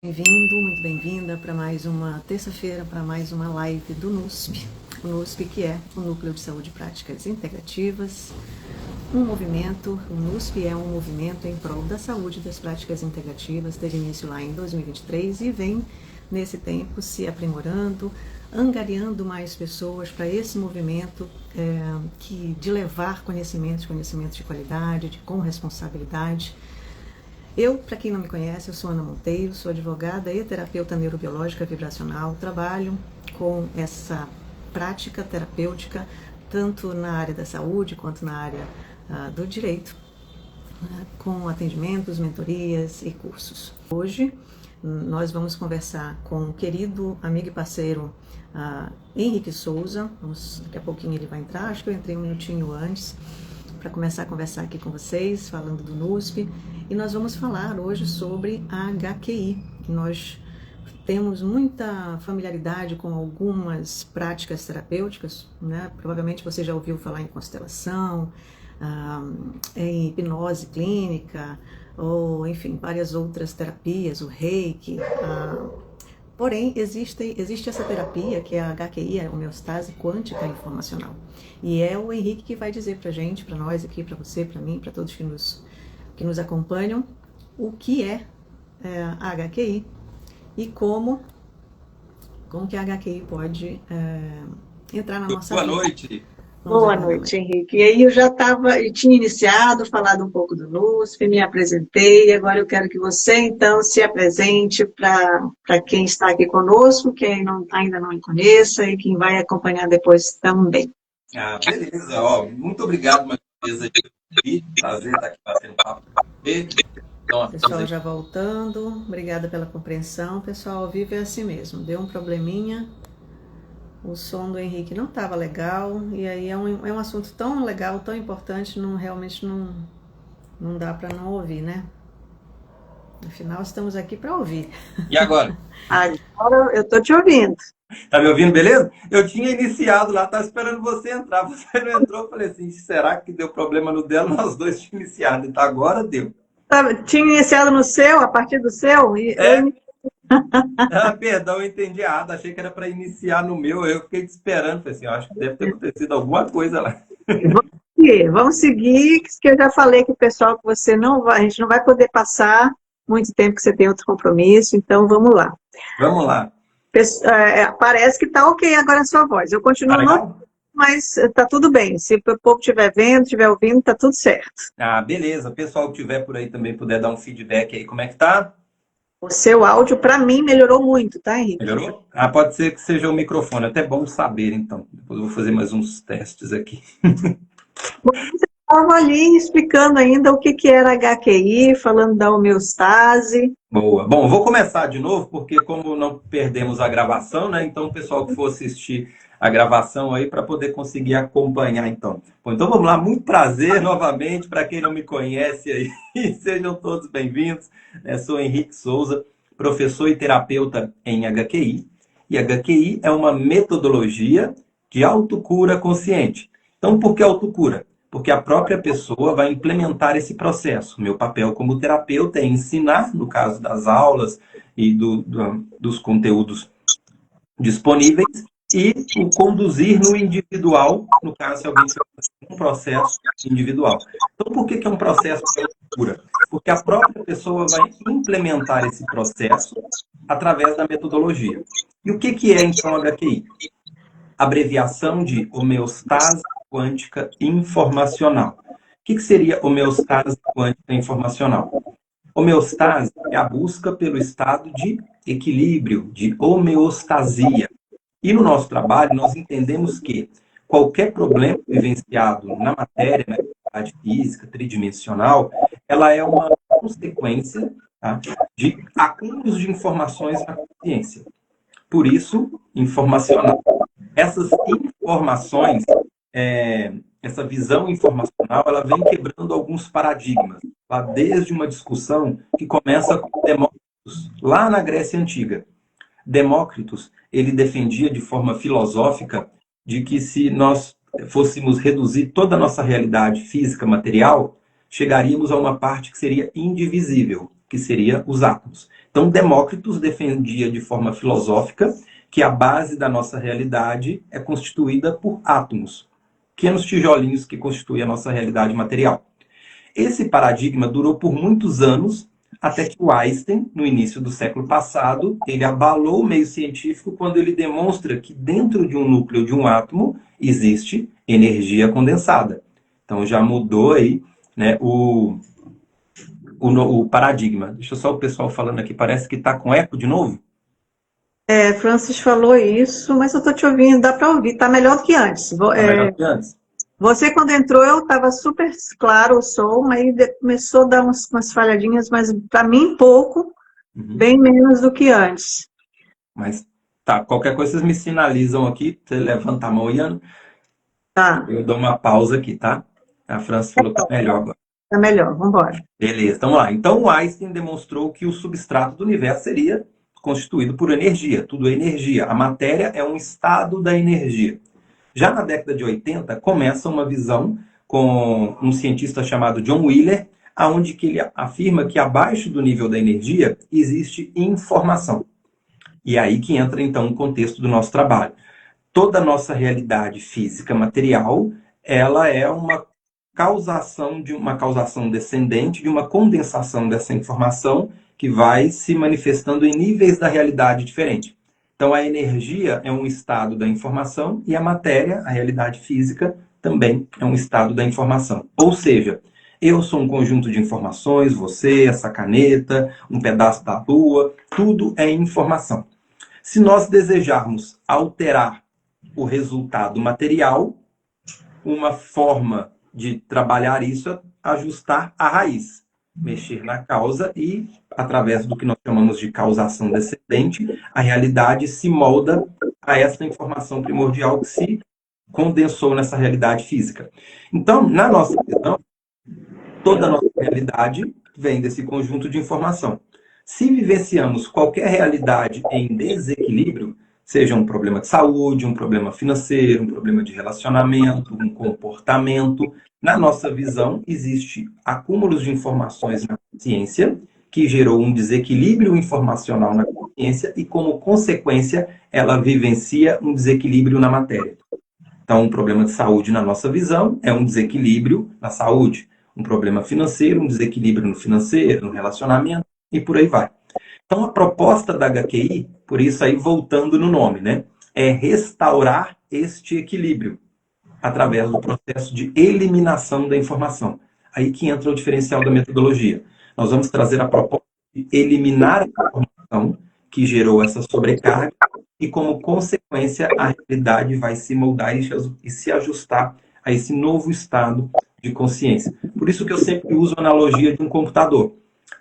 Bem-vindo, muito bem-vinda para mais uma terça-feira, para mais uma live do NUSP. O NUSP, que é o Núcleo de Saúde e Práticas Integrativas, um movimento. O NUSP é um movimento em prol da saúde e das práticas integrativas, teve início lá em 2023 e vem, nesse tempo, se aprimorando, angariando mais pessoas para esse movimento de levar conhecimentos de qualidade, com responsabilidade. Eu, para quem não me conhece, eu sou Ana Monteiro, sou advogada e terapeuta neurobiológica vibracional, trabalho com essa prática terapêutica tanto na área da saúde quanto na área do direito, com atendimentos, mentorias e cursos. Hoje nós vamos conversar com o querido amigo e parceiro Henrique Souza. Daqui a pouquinho ele vai entrar, acho que eu entrei um minutinho antes, para começar a conversar aqui com vocês, falando do NUSP. E nós vamos falar hoje sobre a HQI. Nós temos muita familiaridade com algumas práticas terapêuticas, né? Provavelmente você já ouviu falar em constelação, em hipnose clínica, ou enfim, várias outras terapias, o reiki. Porém, existe essa terapia, que é a HQI, a homeostase quântica informacional. E é o Henrique que vai dizer pra gente, pra nós aqui, pra você, pra mim, pra todos que nos acompanham, o que é a HQI e como que a HQI pode entrar na nossa vida. Boa noite. Boa noite, Henrique. E aí eu tinha iniciado, falado um pouco do NUSP, me apresentei, agora eu quero que você, então, se apresente para quem está aqui conosco, quem ainda não me conheça e quem vai acompanhar depois também. Beleza. Muito obrigado mais uma vez aí. Prazer estar aqui batendo papo com você. Então, pessoal já voltando, obrigada pela compreensão. Pessoal, ao vivo é assim mesmo, deu um probleminha. O som do Henrique não estava legal, e aí é um assunto tão legal, tão importante, realmente não dá para não ouvir, né? Afinal, estamos aqui para ouvir. E agora? Agora eu estou te ouvindo. Tá me ouvindo, beleza? Eu tinha iniciado lá, estava esperando você entrar. Você não entrou, eu falei assim, será que deu problema no dela? Nós dois tínhamos iniciado, então agora deu. Tinha iniciado no seu, a partir do seu? Perdão, eu entendi errado. Achei que era para iniciar no meu. Eu fiquei te esperando. Falei assim, acho que deve ter acontecido alguma coisa lá. Vamos seguir, que eu já falei que o pessoal que a gente não vai poder passar muito tempo que você tem outro compromisso, então vamos lá. Vamos lá. Parece que está ok agora a sua voz. Eu continuo mas está tudo bem. Se o povo estiver vendo, estiver ouvindo, está tudo certo. Beleza. O pessoal que estiver por aí também puder dar um feedback aí, como é que tá? O seu áudio, para mim, melhorou muito, tá, Henrique? Melhorou? Pode ser que seja o microfone. Até bom saber, então. Depois eu vou fazer mais uns testes aqui. Você estava ali explicando ainda o que era HQI, falando da homeostase. Boa. Bom, vou começar de novo, porque como não perdemos a gravação, né? Então, o pessoal que for assistir a gravação aí, para poder conseguir acompanhar, então. Bom, então vamos lá. Muito prazer, novamente, para quem não me conhece aí. Sejam todos bem-vindos. Sou Henrique Souza, professor e terapeuta em HQI. E HQI é uma metodologia de autocura consciente. Então, por que autocura? Porque a própria pessoa vai implementar esse processo. Meu papel como terapeuta é ensinar, no caso das aulas e dos conteúdos disponíveis, e o conduzir no individual, no caso, se alguém tiver um processo individual. Então, por que é um processo de autocura? Porque a própria pessoa vai implementar esse processo através da metodologia. E o que é, então, a HQI? Abreviação de homeostase quântica informacional. O que seria homeostase quântica informacional? Homeostase é a busca pelo estado de equilíbrio, de homeostasia. E no nosso trabalho, nós entendemos que qualquer problema vivenciado na matéria, na realidade física, tridimensional, ela é uma consequência, tá, de acúmulos de informações na consciência. Por isso, informacional. Essas informações, essa visão informacional, ela vem quebrando alguns paradigmas, lá desde uma discussão que começa com Demócritos, lá na Grécia Antiga. Demócritos, ele defendia de forma filosófica de que se nós fôssemos reduzir toda a nossa realidade física, material, chegaríamos a uma parte que seria indivisível. que seria os átomos. Então, Demócrito defendia de forma filosófica que a base da nossa realidade é constituída por átomos, pequenos tijolinhos que constituem a nossa realidade material. Esse paradigma durou por muitos anos, até que o Einstein, no início do século passado, ele abalou o meio científico quando ele demonstra que dentro de um núcleo de um átomo existe energia condensada. Então já mudou aí, né, o paradigma. Deixa só o pessoal falando aqui, parece que está com eco de novo. Francis falou isso, mas eu estou te ouvindo, dá para ouvir, está melhor do que antes. Está melhor que antes. Você, quando entrou, eu estava super claro o som, aí começou a dar umas falhadinhas, mas para mim pouco, bem menos do que antes. Mas tá, qualquer coisa vocês me sinalizam aqui, você levanta a mão, Ian. Tá. Eu dou uma pausa aqui, tá? A França falou que tá melhor agora. Tá melhor, vamos embora. Beleza, então vamos lá. Então o Einstein demonstrou que o substrato do universo seria constituído por energia, tudo é energia. A matéria é um estado da energia. Já na década de 80, começa uma visão com um cientista chamado John Wheeler, onde que ele afirma que abaixo do nível da energia existe informação. E aí que entra, então, o contexto do nosso trabalho. Toda a nossa realidade física material, ela é uma causação descendente de uma condensação dessa informação que vai se manifestando em níveis da realidade diferente. Então, a energia é um estado da informação e a matéria, a realidade física, também é um estado da informação. Ou seja, eu sou um conjunto de informações, você, essa caneta, um pedaço da lua, tudo é informação. Se nós desejarmos alterar o resultado material, uma forma de trabalhar isso é ajustar a raiz, mexer na causa e, através do que nós chamamos de causação descendente, a realidade se molda a essa informação primordial que se condensou nessa realidade física. Então, na nossa visão, toda a nossa realidade vem desse conjunto de informação. Se vivenciamos qualquer realidade em desequilíbrio, seja um problema de saúde, um problema financeiro, um problema de relacionamento, um comportamento, na nossa visão existe acúmulos de informações na consciência que gerou um desequilíbrio informacional na consciência e, como consequência, ela vivencia um desequilíbrio na matéria. Então, um problema de saúde, na nossa visão, é um desequilíbrio na saúde. Um problema financeiro, um desequilíbrio no financeiro, no relacionamento, e por aí vai. Então, a proposta da HQI, por isso aí voltando no nome, né, é restaurar este equilíbrio através do processo de eliminação da informação. Aí que entra o diferencial da metodologia. Nós vamos trazer a proposta de eliminar a informação que gerou essa sobrecarga e, como consequência, a realidade vai se moldar e se ajustar a esse novo estado de consciência. Por isso que eu sempre uso a analogia de um computador.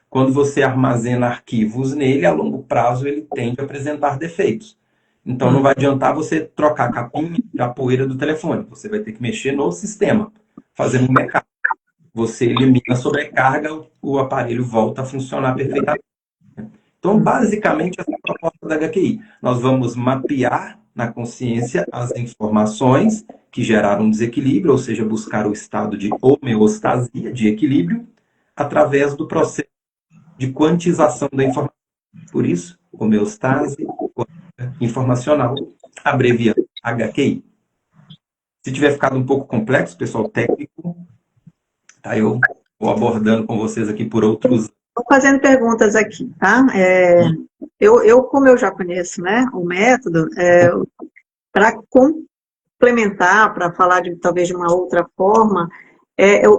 Quando você armazena arquivos nele, a longo prazo ele tende a apresentar defeitos. Então não vai adiantar você trocar a capinha da poeira do telefone. Você vai ter que mexer no sistema, fazendo um backup. Você elimina a sobrecarga, o aparelho volta a funcionar perfeitamente. Então, basicamente, essa é a proposta da HQI. Nós vamos mapear na consciência as informações que geraram um desequilíbrio, ou seja, buscar o estado de homeostasia, de equilíbrio, através do processo de quantização da informação. Por isso, homeostase informacional, abreviando HQI. Se tiver ficado um pouco complexo, pessoal técnico, tá, eu vou abordando com vocês aqui por outros. Estou fazendo perguntas aqui, tá? Como eu já conheço, né, o método, para complementar, para falar talvez de uma outra forma,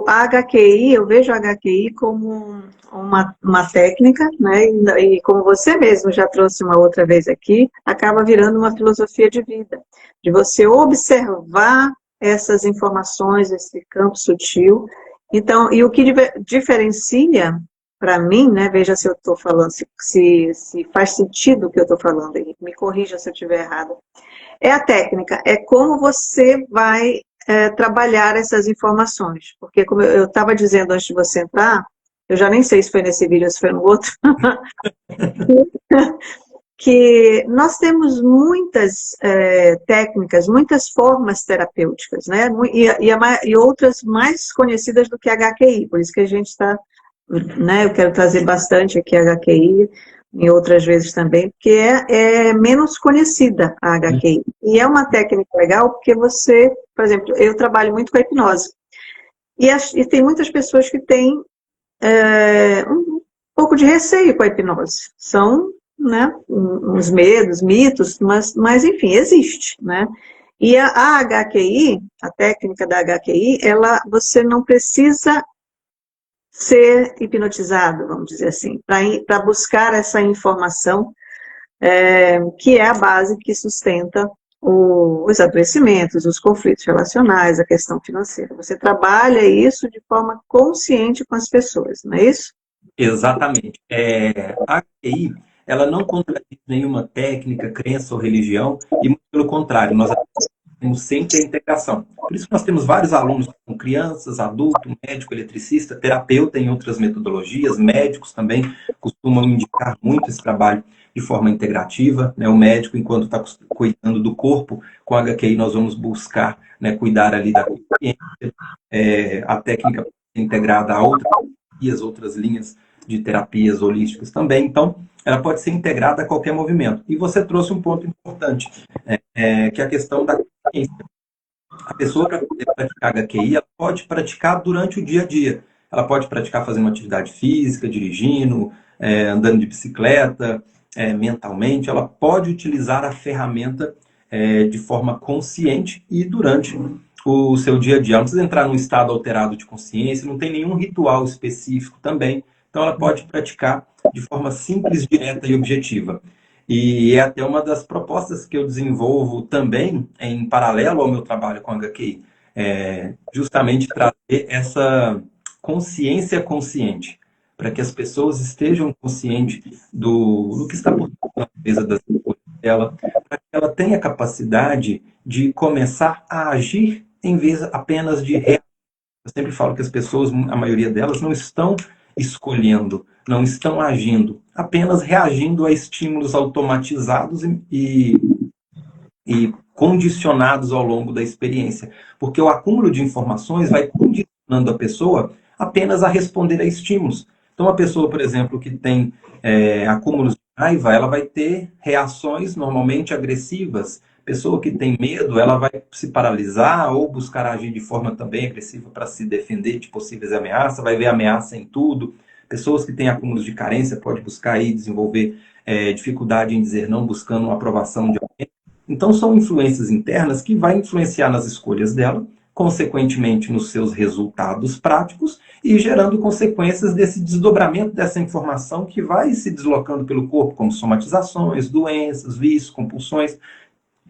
a HQI, eu vejo a HQI como uma técnica, né, e como você mesmo já trouxe uma outra vez aqui, acaba virando uma filosofia de vida, de você observar essas informações, esse campo sutil. Então, e o que diferencia para mim, né, veja se eu estou falando, se faz sentido o que eu estou falando, me corrija se eu estiver errado. É a técnica, é como você vai trabalhar essas informações. Porque, como eu estava dizendo antes de você entrar, eu já nem sei se foi nesse vídeo ou se foi no outro, que nós temos muitas técnicas, muitas formas terapêuticas, né? E outras mais conhecidas do que a HQI, por isso que a gente está né, eu quero trazer bastante aqui a HQI, em outras vezes também, porque é menos conhecida a HQI. E é uma técnica legal porque você, por exemplo, eu trabalho muito com a hipnose. E tem muitas pessoas que têm um pouco de receio com a hipnose. São, né, uns medos, mitos, mas enfim, existe, né? E a HQI, a técnica da HQI, você não precisa ser hipnotizado, vamos dizer assim, para buscar essa informação, que é a base que sustenta os adoecimentos, os conflitos relacionais, a questão financeira. Você trabalha isso de forma consciente com as pessoas, não é isso? Exatamente. A QI, ela não contradiz nenhuma técnica, crença ou religião, e muito pelo contrário, nós temos sempre a integração. Por isso que nós temos vários alunos com crianças, adulto, médico, eletricista, terapeuta em outras metodologias, médicos também costumam indicar muito esse trabalho de forma integrativa, né? O médico, enquanto está cuidando do corpo, com a HQI nós vamos buscar, né, cuidar ali da consciência, a técnica integrada a outras linhas de terapias holísticas também. Então, ela pode ser integrada a qualquer movimento. E você trouxe um ponto importante, que é a questão da consciência. A pessoa, para poder praticar HQI, ela pode praticar durante o dia a dia. Ela pode praticar fazendo uma atividade física, dirigindo, andando de bicicleta, mentalmente. Ela pode utilizar a ferramenta de forma consciente e durante o seu dia a dia. Ela não precisa entrar num estado alterado de consciência, não tem nenhum ritual específico também. Então, ela pode praticar de forma simples, direta e objetiva. E é até uma das propostas que eu desenvolvo também em paralelo ao meu trabalho com a HQI. Justamente trazer essa consciência consciente, para que as pessoas estejam conscientes do que está por trás da natureza das escolhas dela, para que ela tenha capacidade de começar a agir em vez apenas de reagir. Eu sempre falo que as pessoas, a maioria delas, não estão escolhendo, não estão agindo, apenas reagindo a estímulos automatizados e condicionados ao longo da experiência. Porque o acúmulo de informações vai condicionando a pessoa apenas a responder a estímulos. Então, a pessoa, por exemplo, que tem acúmulos de raiva, ela vai ter reações normalmente agressivas. Pessoa que tem medo, ela vai se paralisar ou buscar agir de forma também agressiva para se defender de possíveis ameaças, vai ver ameaça em tudo. Pessoas que têm acúmulos de carência podem buscar aí desenvolver dificuldade em dizer não, buscando uma aprovação de alguém. Então, são influências internas que vai influenciar nas escolhas dela, consequentemente nos seus resultados práticos e gerando consequências desse desdobramento dessa informação que vai se deslocando pelo corpo, como somatizações, doenças, vícios, compulsões.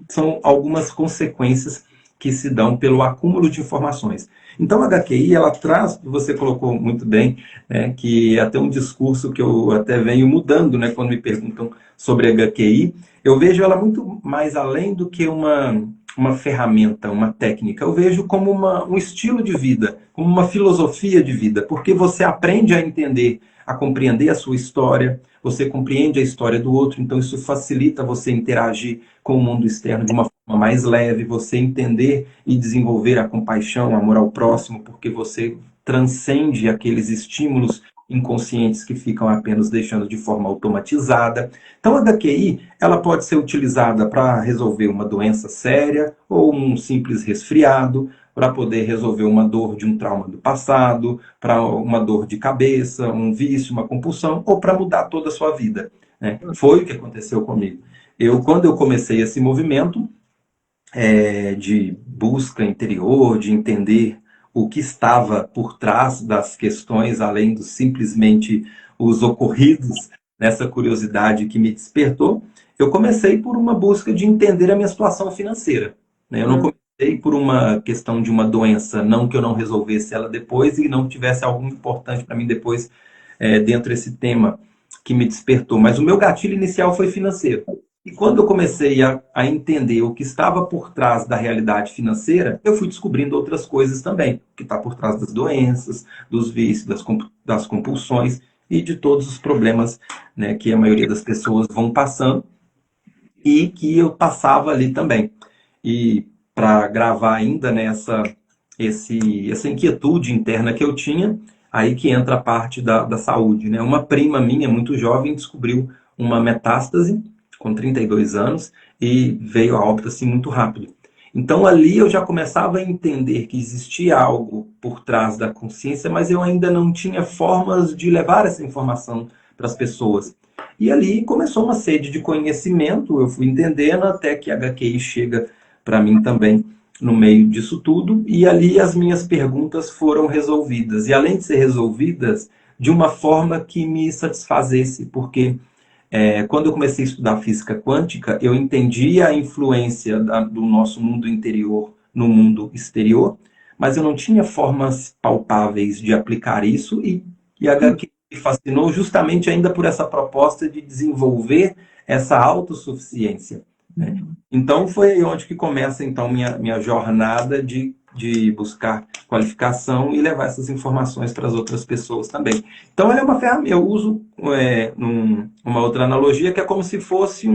São algumas consequências que se dão pelo acúmulo de informações. Então, a HQI, ela traz, você colocou muito bem, né, que é até um discurso que eu até venho mudando, né, quando me perguntam sobre a HQI, eu vejo ela muito mais além do que uma ferramenta, uma técnica. Eu vejo como um estilo de vida, como uma filosofia de vida, porque você aprende a entender, a compreender a sua história, você compreende a história do outro, então isso facilita você interagir com o mundo externo de uma forma mais leve, você entender e desenvolver a compaixão, o amor ao próximo, porque você transcende aqueles estímulos inconscientes que ficam apenas deixando de forma automatizada. Então, a HQI, ela pode ser utilizada para resolver uma doença séria ou um simples resfriado, para poder resolver uma dor de um trauma do passado, para uma dor de cabeça, um vício, uma compulsão, ou para mudar toda a sua vida, né? Foi o que aconteceu comigo. Quando eu comecei esse movimento de busca interior, de entender o que estava por trás das questões, além do simplesmente os ocorridos, nessa curiosidade que me despertou, eu comecei por uma busca de entender a minha situação financeira, né? Eu não comecei por uma questão de uma doença, não que eu não resolvesse ela depois e não tivesse algo importante para mim depois dentro desse tema que me despertou. Mas o meu gatilho inicial foi financeiro. E quando eu comecei a entender o que estava por trás da realidade financeira, eu fui descobrindo outras coisas também. O que está por trás das doenças, dos vícios, das compulsões e de todos os problemas, né, que a maioria das pessoas vão passando e que eu passava ali também. E para gravar ainda, né, essa inquietude interna que eu tinha, aí que entra a parte da saúde, né? Uma prima minha, muito jovem, descobriu uma metástase com 32 anos e veio a óbito assim muito rápido. Então ali eu já começava a entender que existia algo por trás da consciência, mas eu ainda não tinha formas de levar essa informação para as pessoas. E ali começou uma sede de conhecimento, eu fui entendendo até que a HQI chega para mim também no meio disso tudo, e ali as minhas perguntas foram resolvidas. E além de ser resolvidas, de uma forma que me satisfazesse, porque quando eu comecei a estudar física quântica, eu entendi a influência do nosso mundo interior no mundo exterior, mas eu não tinha formas palpáveis de aplicar isso, e a HQ me fascinou justamente ainda por essa proposta de desenvolver essa autossuficiência, né? Então foi aí onde que começa então minha jornada de buscar qualificação e levar essas informações para as outras pessoas também. Então ela é uma ferramenta, eu uso uma outra analogia que é como se fosse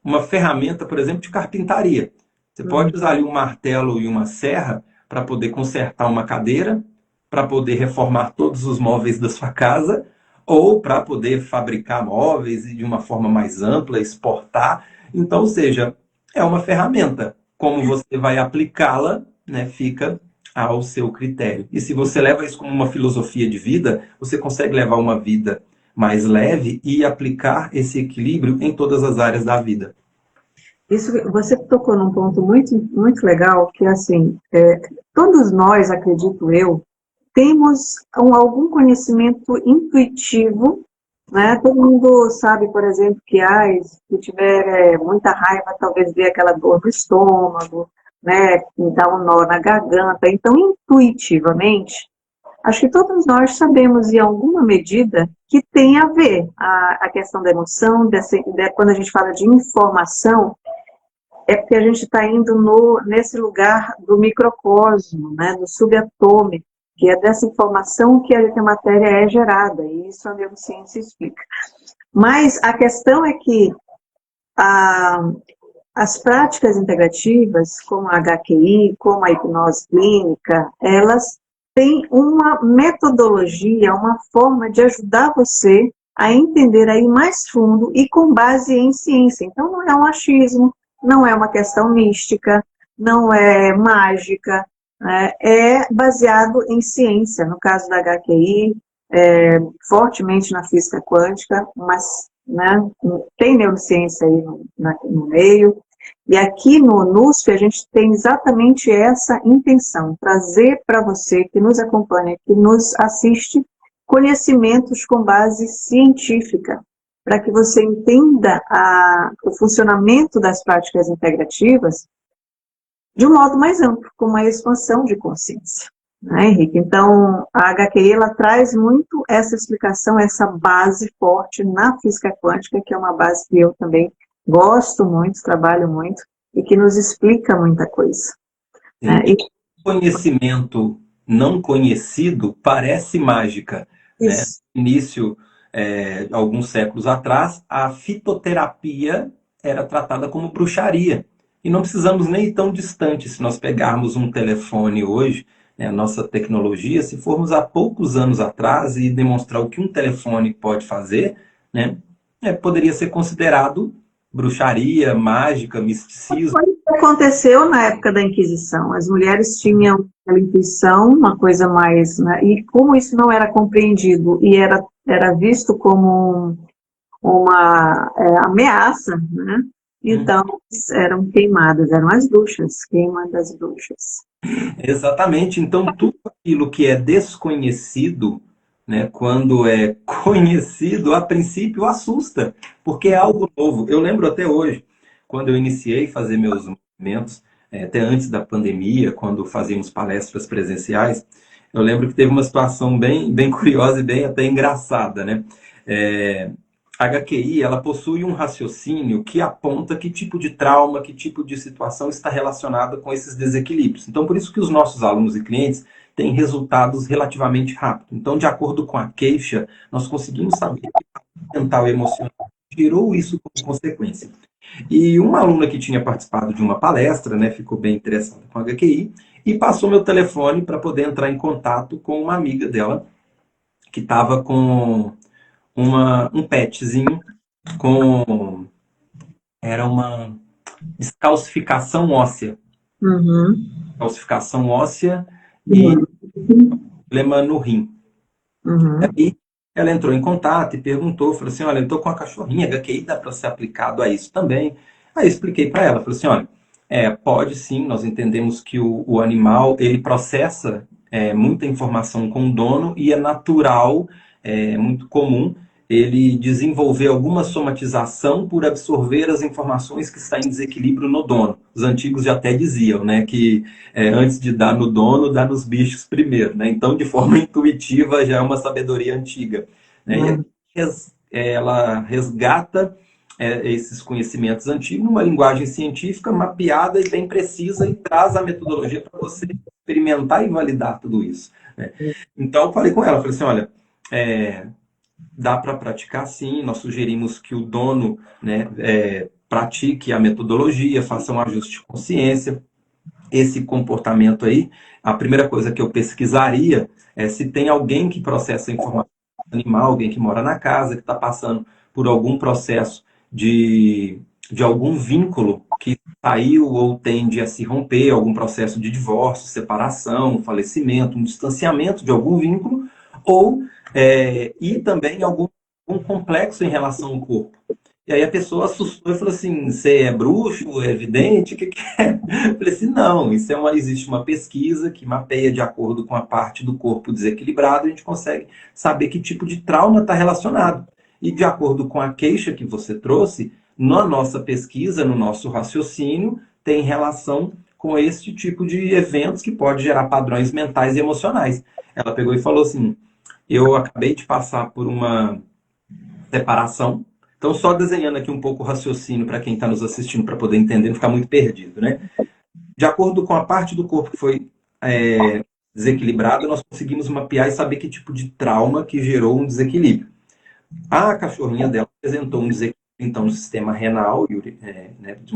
uma ferramenta, por exemplo, de carpintaria. Você pode usar ali um martelo e uma serra para poder consertar uma cadeira, para poder reformar todos os móveis da sua casa, ou para poder fabricar móveis e de uma forma mais ampla, exportar. Então, ou seja, é uma ferramenta. Como você vai aplicá-la, né, fica ao seu critério. E se você leva isso como uma filosofia de vida, você consegue levar uma vida mais leve e aplicar esse equilíbrio em todas as áreas da vida. Isso, você tocou num ponto muito, muito legal, que assim, todos nós, acredito eu, temos algum conhecimento intuitivo, né? Todo mundo sabe, por exemplo, que se tiver muita raiva, talvez dê aquela dor no estômago, né? Dá um nó na garganta. Então, intuitivamente, acho que todos nós sabemos, em alguma medida, que tem a ver a questão da emoção, quando a gente fala de informação, é porque a gente está indo nesse lugar do microcosmo, né? Do subatômico, que é dessa informação que a matéria é gerada, e isso a neurociência explica. Mas a questão é que as práticas integrativas, como a HQI, como a hipnose clínica, elas têm uma metodologia, uma forma de ajudar você a entender aí mais fundo e com base em ciência. Então não é um achismo, não é uma questão mística, não é mágica, é baseado em ciência. No caso da HQI, fortemente na física quântica, mas né, tem neurociência aí no meio. E aqui no NUSP a gente tem exatamente essa intenção, trazer para você que nos acompanha, que nos assiste, conhecimentos com base científica, para que você entenda o funcionamento das práticas integrativas de um modo mais amplo, com uma expansão de consciência. Né, Henrique? Então, a HQI ela traz muito essa explicação, essa base forte na física quântica, que é uma base que eu também gosto muito, trabalho muito, e que nos explica muita coisa. E conhecimento não conhecido parece mágica. Né? No início, alguns séculos atrás, a fitoterapia era tratada como bruxaria. E não precisamos nem ir tão distante. Se nós pegarmos um telefone hoje, né, a nossa tecnologia, se formos há poucos anos atrás e demonstrar o que um telefone pode fazer, né, poderia ser considerado bruxaria, mágica, misticismo. Foi o que aconteceu na época da Inquisição. As mulheres tinham aquela intuição, uma coisa mais... Né, e como isso não era compreendido e era visto como uma ameaça, né? Então, eram queimadas, eram as bruxas, queima das bruxas. Exatamente. Então, tudo aquilo que é desconhecido, né, quando é conhecido, a princípio assusta, porque é algo novo. Eu lembro até hoje, quando eu iniciei a fazer meus movimentos, até antes da pandemia, quando fazíamos palestras presenciais, eu lembro que teve uma situação bem, bem curiosa e bem até engraçada, né? A HQI, ela possui um raciocínio que aponta que tipo de trauma, que tipo de situação está relacionada com esses desequilíbrios. Então, por isso que os nossos alunos e clientes têm resultados relativamente rápidos. Então, de acordo com a queixa, nós conseguimos saber que o mental e emocional gerou isso como consequência. E uma aluna que tinha participado de uma palestra, né, ficou bem interessada com a HQI e passou meu telefone para poder entrar em contato com uma amiga dela, que estava com um petzinho com... Era uma descalcificação óssea. Uhum. Calcificação óssea e problema no rim. Uhum. Aí ela entrou em contato e perguntou, falou assim, olha, eu estou com a cachorrinha, HQI dá para ser aplicado a isso também. Aí eu expliquei para ela, falei assim, olha, pode sim, nós entendemos que o animal, ele processa muita informação com o dono e é natural, muito comum, ele desenvolver alguma somatização por absorver as informações que estão em desequilíbrio no dono. Os antigos já até diziam, né, que antes de dar no dono, dá nos bichos primeiro, né? Então, de forma intuitiva, já é uma sabedoria antiga, né? E ela resgata esses conhecimentos antigos numa linguagem científica mapeada e bem precisa e traz a metodologia para você experimentar e validar tudo isso, né? Então, eu falei com ela, falei assim, olha, dá para praticar sim, nós sugerimos que o dono, né, pratique a metodologia, faça um ajuste de consciência. Esse comportamento aí, a primeira coisa que eu pesquisaria é se tem alguém que processa a informação animal, alguém que mora na casa, que está passando por algum processo de algum vínculo que saiu ou tende a se romper, algum processo de divórcio, separação, falecimento, um distanciamento de algum vínculo, ou e também algum complexo em relação ao corpo. E aí a pessoa assustou e falou assim, você é bruxo, é evidente, o que é? Eu falei assim, não, existe uma pesquisa que mapeia de acordo com a parte do corpo desequilibrado, a gente consegue saber que tipo de trauma está relacionado. E de acordo com a queixa que você trouxe, na nossa pesquisa, no nosso raciocínio, tem relação com esse tipo de eventos que pode gerar padrões mentais e emocionais. Ela pegou e falou assim, eu acabei de passar por uma separação. Então, só desenhando aqui um pouco o raciocínio para quem está nos assistindo, para poder entender, não ficar muito perdido, né? De acordo com a parte do corpo que foi desequilibrada, nós conseguimos mapear e saber que tipo de trauma que gerou um desequilíbrio. A cachorrinha dela apresentou um desequilíbrio, então, no sistema renal, né, de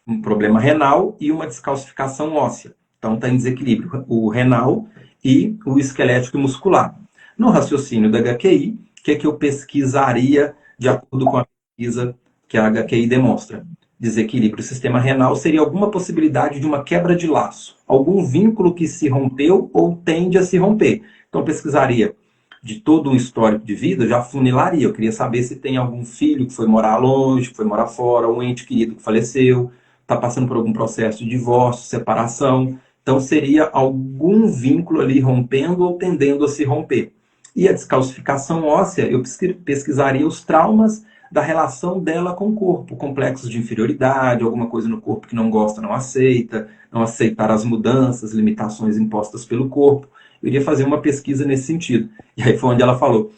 um problema renal e uma descalcificação óssea. Então, está em desequilíbrio o renal e o esquelético e muscular. No raciocínio da HQI, o que eu pesquisaria de acordo com a pesquisa que a HQI demonstra? Desequilíbrio do sistema renal seria alguma possibilidade de uma quebra de laço, algum vínculo que se rompeu ou tende a se romper. Então, eu pesquisaria de todo um histórico de vida, já funilaria. Eu queria saber se tem algum filho que foi morar longe, que foi morar fora, um ente querido que faleceu, está passando por algum processo de divórcio, separação. Então, seria algum vínculo ali rompendo ou tendendo a se romper. E a descalcificação óssea, eu pesquisaria os traumas da relação dela com o corpo, complexos de inferioridade, alguma coisa no corpo que não gosta, não aceita, não aceitar as mudanças, limitações impostas pelo corpo. Eu iria fazer uma pesquisa nesse sentido. E aí foi onde ela falou,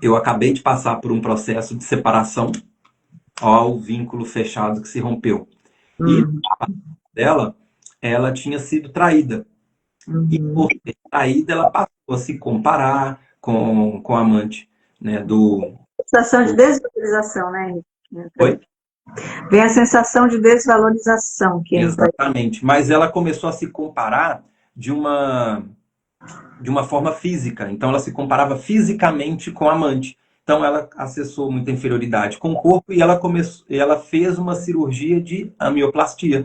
eu acabei de passar por um processo de separação, ao vínculo fechado que se rompeu. E a dela, ela tinha sido traída. E por ser traída, ela passou a se comparar com a amante, né, Sensação de desvalorização, né, Henrique? Oi? Vem a sensação de desvalorização que entra. Exatamente. Mas ela começou a se comparar de uma forma física. Então, ela se comparava fisicamente com a amante. Então, ela acessou muita inferioridade com o corpo e ela fez uma cirurgia de amioplastia.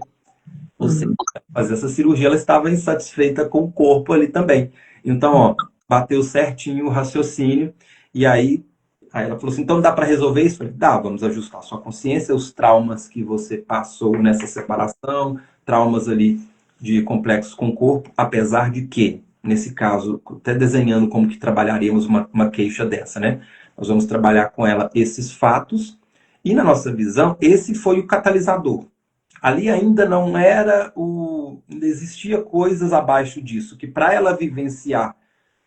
Ou seja, fazer essa cirurgia, ela estava insatisfeita com o corpo ali também. Então, ó, bateu certinho o raciocínio. E aí ela falou assim, então dá para resolver isso? Eu falei, dá, vamos ajustar a sua consciência, os traumas que você passou nessa separação, traumas ali de complexos com o corpo, apesar de que, nesse caso, até desenhando como que trabalharíamos uma queixa dessa, né? Nós vamos trabalhar com ela esses fatos e, na nossa visão, esse foi o catalisador. Ali ainda não ainda existia coisas abaixo disso, que para ela vivenciar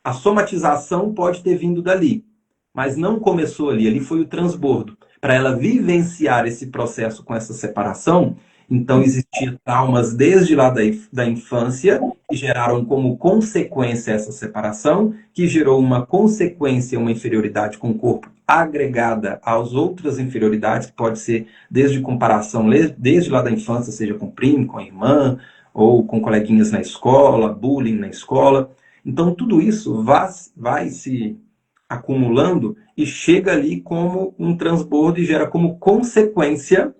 a somatização pode ter vindo dali, mas não começou ali, ali foi o transbordo. Para ela vivenciar esse processo com essa separação, então existiam traumas desde lá da infância, que geraram como consequência essa separação, que gerou uma consequência, uma inferioridade com o corpo agregada às outras inferioridades, que pode ser desde comparação, desde lá da infância, seja com o primo, com a irmã, ou com coleguinhas na escola, bullying na escola. Então, tudo isso vai se acumulando e chega ali como um transbordo e gera como consequência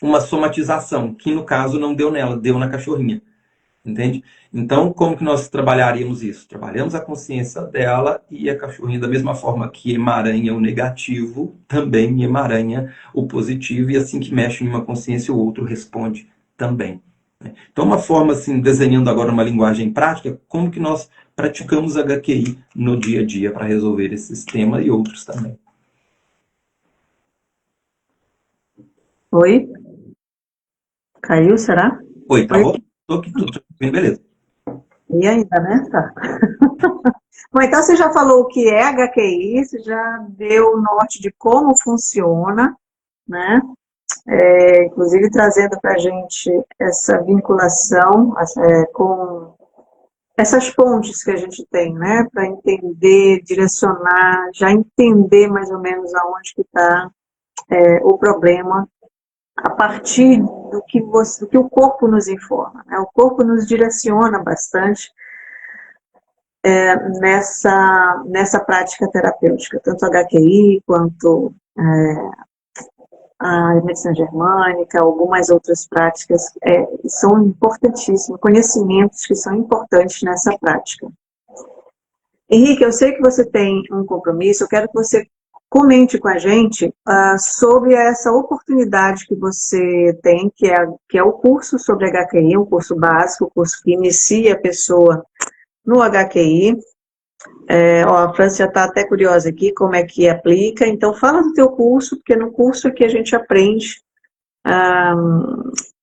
uma somatização, que no caso não deu nela, deu na cachorrinha. Entende? Então, como que nós trabalharíamos isso? Trabalhamos a consciência dela e a cachorrinha, da mesma forma que emaranha o negativo, também emaranha o positivo, e assim que mexe em uma consciência, o outro responde também. Então, uma forma, assim, desenhando agora uma linguagem prática, como que nós praticamos HQI no dia a dia para resolver esse tema e outros também. Oi? Caiu, será? Oi, tá bom? Tô aqui, tudo bem, beleza. E ainda, né? Tá. Bom, então você já falou o que é HQI, você já deu o norte de como funciona, né? Inclusive trazendo para a gente essa vinculação com essas pontes que a gente tem, né? Para entender, direcionar, já entender mais ou menos aonde que está o problema, a partir do que o corpo nos informa, né? O corpo nos direciona bastante nessa prática terapêutica, tanto HQI quanto a medicina germânica, algumas outras práticas são importantíssimos, conhecimentos que são importantes nessa prática. Henrique, eu sei que você tem um compromisso, eu quero que você comente com a gente sobre essa oportunidade que você tem, que é o curso sobre HQI, um curso básico, um curso que inicia a pessoa no HQI. A França já está até curiosa aqui como é que aplica, então fala do teu curso, porque no curso aqui a gente aprende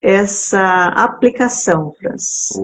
essa aplicação, França.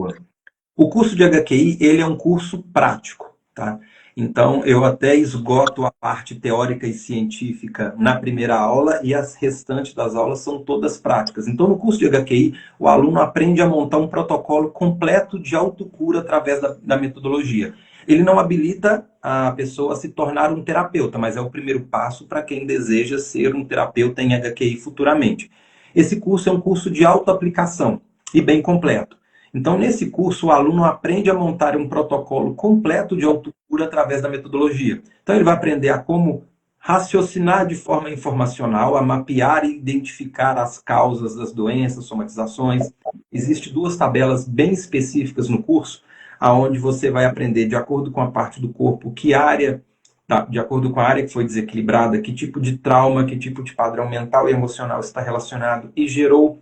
O curso de HQI, ele é um curso prático, tá? Então, eu até esgoto a parte teórica e científica na primeira aula e as restantes das aulas são todas práticas. Então, no curso de HQI, o aluno aprende a montar um protocolo completo de autocura através da metodologia. Ele não habilita a pessoa a se tornar um terapeuta, mas é o primeiro passo para quem deseja ser um terapeuta em HQI futuramente. Esse curso é um curso de autoaplicação e bem completo. Então, nesse curso, o aluno aprende a montar um protocolo completo de autocura através da metodologia. Então, ele vai aprender a como raciocinar de forma informacional, a mapear e identificar as causas das doenças, somatizações. Existem 2 tabelas bem específicas no curso, onde você vai aprender, de acordo com a parte do corpo, que área, de acordo com a área que foi desequilibrada, que tipo de trauma, que tipo de padrão mental e emocional está relacionado e gerou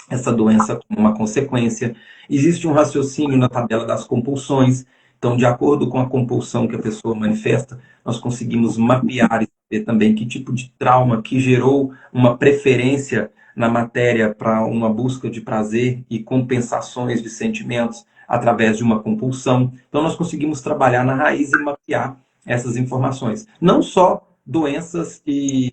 essa doença como uma consequência. Existe um raciocínio na tabela das compulsões. Então, de acordo com a compulsão que a pessoa manifesta, nós conseguimos mapear e saber também que tipo de trauma que gerou uma preferência na matéria para uma busca de prazer e compensações de sentimentos através de uma compulsão. Então, nós conseguimos trabalhar na raiz e mapear essas informações. Não só doenças e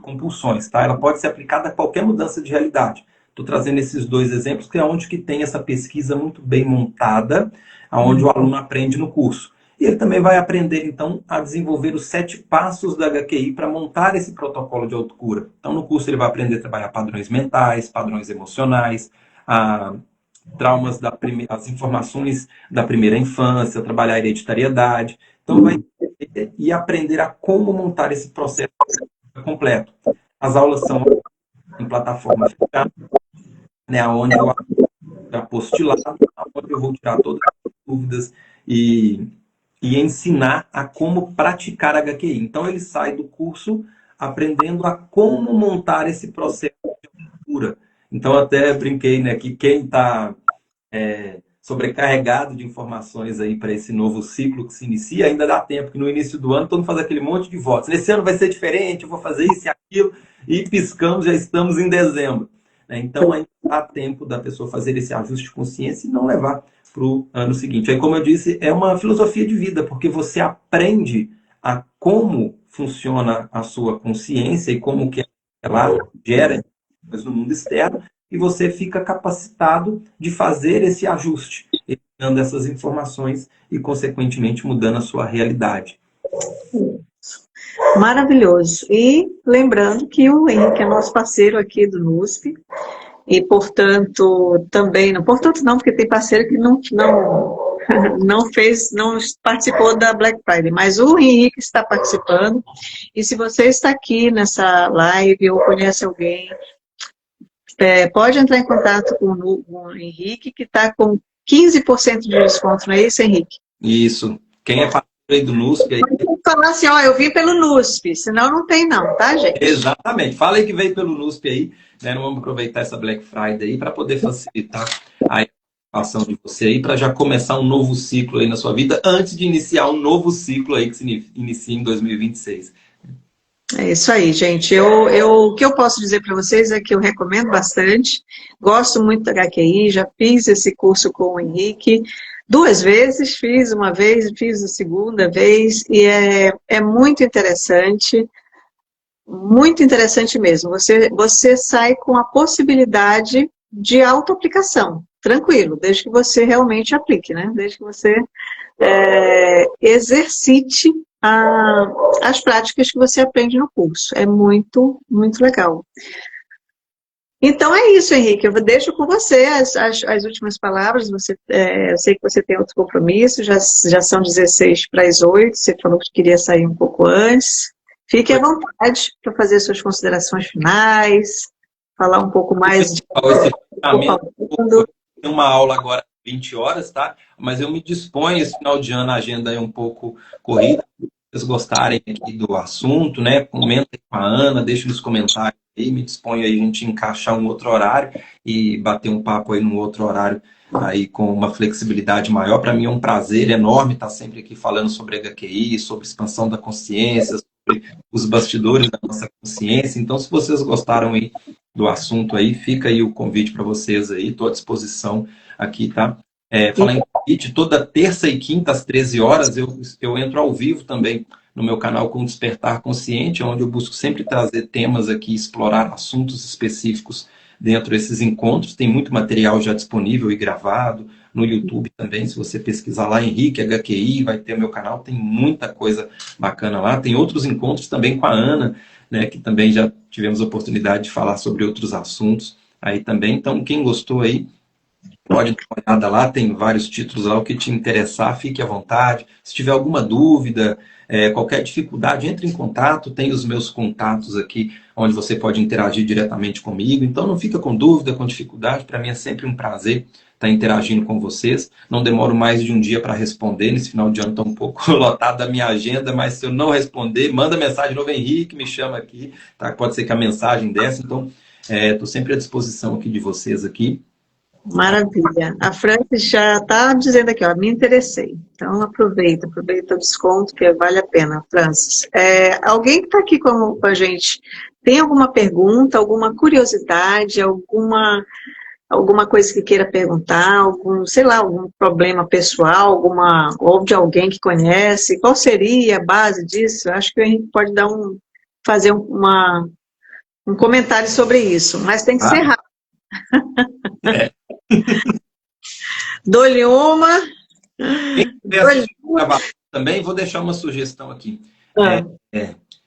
compulsões, tá? Ela pode ser aplicada a qualquer mudança de realidade. Estou trazendo esses 2 exemplos, que é onde que tem essa pesquisa muito bem montada, onde o aluno aprende no curso. E ele também vai aprender, então, a desenvolver os 7 passos da HQI para montar esse protocolo de autocura. Então, no curso ele vai aprender a trabalhar padrões mentais, padrões emocionais, traumas as informações da primeira infância, trabalhar a hereditariedade. Então, vai e aprender a como montar esse processo completo. As aulas são em plataforma fechada, né, onde eu apostilado, onde eu vou tirar todas as dúvidas e ensinar a como praticar HQI. Então, ele sai do curso aprendendo a como montar esse processo de cultura. Então, até brinquei, né, que quem está sobrecarregado de informações aí para esse novo ciclo que se inicia, ainda dá tempo, que no início do ano todo mundo faz aquele monte de votos. Nesse ano vai ser diferente, eu vou fazer isso e aquilo, e piscamos, já estamos em dezembro. Então, ainda dá tempo da pessoa fazer esse ajuste de consciência e não levar para o ano seguinte. Aí, como eu disse, é uma filosofia de vida, porque você aprende a como funciona a sua consciência e como que ela gera no mundo externo, e você fica capacitado de fazer esse ajuste, eliminando essas informações e, consequentemente, mudando a sua realidade. Maravilhoso. E lembrando que o Henrique é nosso parceiro aqui do NUSP, e, portanto, também, não, portanto não, porque tem parceiro que não não participou da Black Friday, mas o Henrique está participando. E se você está aqui nessa live ou conhece alguém, pode entrar em contato com o Henrique, que está com 15% de desconto, não é isso, Henrique? Isso. Quem é parceiro aí do NUSP aí. Falar assim, ó, eu vim pelo NUSP, senão não tem não, tá, gente? Exatamente. Fala aí que veio pelo NUSP aí, né? Vamos aproveitar essa Black Friday aí para poder facilitar a ação de você aí, para já começar um novo ciclo aí na sua vida, antes de iniciar um novo ciclo aí que se inicia em 2026. É isso aí, gente. O que eu posso dizer para vocês é que eu recomendo bastante, gosto muito da HQI, já fiz esse curso com o Henrique 2 vezes, fiz uma vez, fiz a segunda vez, e é muito interessante mesmo. Você sai com a possibilidade de auto-aplicação, tranquilo, desde que você realmente aplique, né? Desde que você exercite as práticas que você aprende no curso. É muito, muito legal. Então é isso, Henrique. Eu deixo com você as últimas palavras. Eu sei que você tem outro compromisso, já são 17 para as 8. Você falou que queria sair um pouco antes. Fique à vontade para fazer suas considerações finais, falar um pouco mais de. Tem uma aula agora às 20 horas, tá? Mas eu me disponho, esse final de ano a agenda é um pouco corrida. Se vocês gostarem aqui do assunto, né? Comentem com a Ana, deixem nos comentários aí, me disponho aí a gente encaixar um outro horário e bater um papo aí num outro horário aí com uma flexibilidade maior. Para mim é um prazer enorme estar sempre aqui falando sobre HQI, sobre expansão da consciência, sobre os bastidores da nossa consciência. Então, se vocês gostaram aí do assunto aí, fica aí o convite para vocês aí, estou à disposição aqui, tá? Falando em convite, toda terça e quinta às 13 horas eu entro ao vivo também no meu canal com Despertar Consciente, onde eu busco sempre trazer temas aqui, explorar assuntos específicos dentro desses encontros. Tem muito material já disponível e gravado no YouTube também. Se você pesquisar lá, Henrique HQI, vai ter o meu canal, tem muita coisa bacana lá. Tem outros encontros também com a Ana, né, que também já tivemos a oportunidade de falar sobre outros assuntos aí também. Então, quem gostou aí, pode dar uma olhada lá, tem vários títulos lá, o que te interessar, fique à vontade. Se tiver alguma dúvida, qualquer dificuldade, entre em contato, tem os meus contatos aqui, onde você pode interagir diretamente comigo. Então não fica com dúvida, com dificuldade, para mim é sempre um prazer estar interagindo com vocês. Não demoro mais de um dia para responder, nesse final de ano está um pouco lotado da minha agenda, mas se eu não responder, manda mensagem de novo, Henrique, me chama aqui, tá? Pode ser que a mensagem dessa, então estou sempre à disposição aqui de vocês aqui. Maravilha. A Francis já está dizendo aqui, ó, me interessei. Então aproveita o desconto, que vale a pena, Francis. Alguém que está aqui com a gente, tem alguma pergunta, alguma curiosidade, alguma coisa que queira perguntar, algum problema pessoal, ou de alguém que conhece? Qual seria a base disso? Eu acho que a gente pode fazer um comentário sobre isso, mas tem que ser rápido. Dou-lhe uma. Também vou deixar uma sugestão aqui.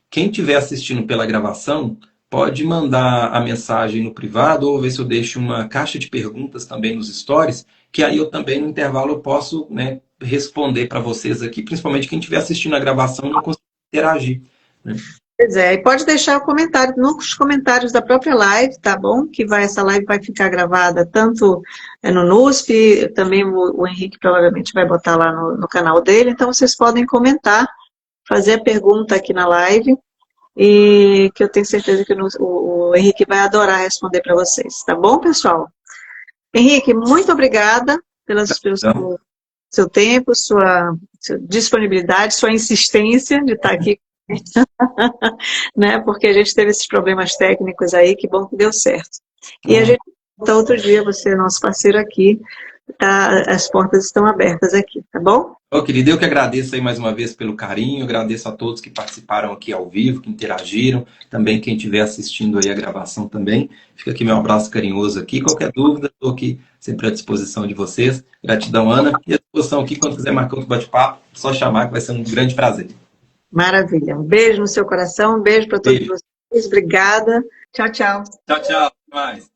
Quem estiver assistindo pela gravação, pode mandar a mensagem no privado ou ver se eu deixo uma caixa de perguntas também nos stories, que aí eu também no intervalo eu posso, né, responder para vocês aqui, principalmente quem estiver assistindo a gravação não consegue interagir, né? Pois é, e pode deixar o comentário nos comentários da própria live, tá bom? Essa live vai ficar gravada tanto no NUSP, também o Henrique provavelmente vai botar lá no canal dele, então vocês podem comentar, fazer a pergunta aqui na live, e que eu tenho certeza que o Henrique vai adorar responder para vocês, tá bom, pessoal? Henrique, muito obrigada pelo seu tempo, sua disponibilidade, sua insistência de estar aqui, né? Porque a gente teve esses problemas técnicos aí, que bom que deu certo. E a gente volta outro dia, você é nosso parceiro aqui, tá? As portas estão abertas aqui, tá bom? Querido, eu que agradeço aí mais uma vez pelo carinho, agradeço a todos que participaram aqui ao vivo, que interagiram, também quem estiver assistindo aí a gravação também. Fica aqui meu abraço carinhoso aqui, qualquer dúvida, estou aqui sempre à disposição de vocês. Gratidão, Ana, e à disposição aqui, quando quiser marcar outro bate-papo, só chamar que vai ser um grande prazer. Maravilha, um beijo no seu coração, um beijo para todos vocês, obrigada, tchau, tchau. Tchau, tchau, até mais.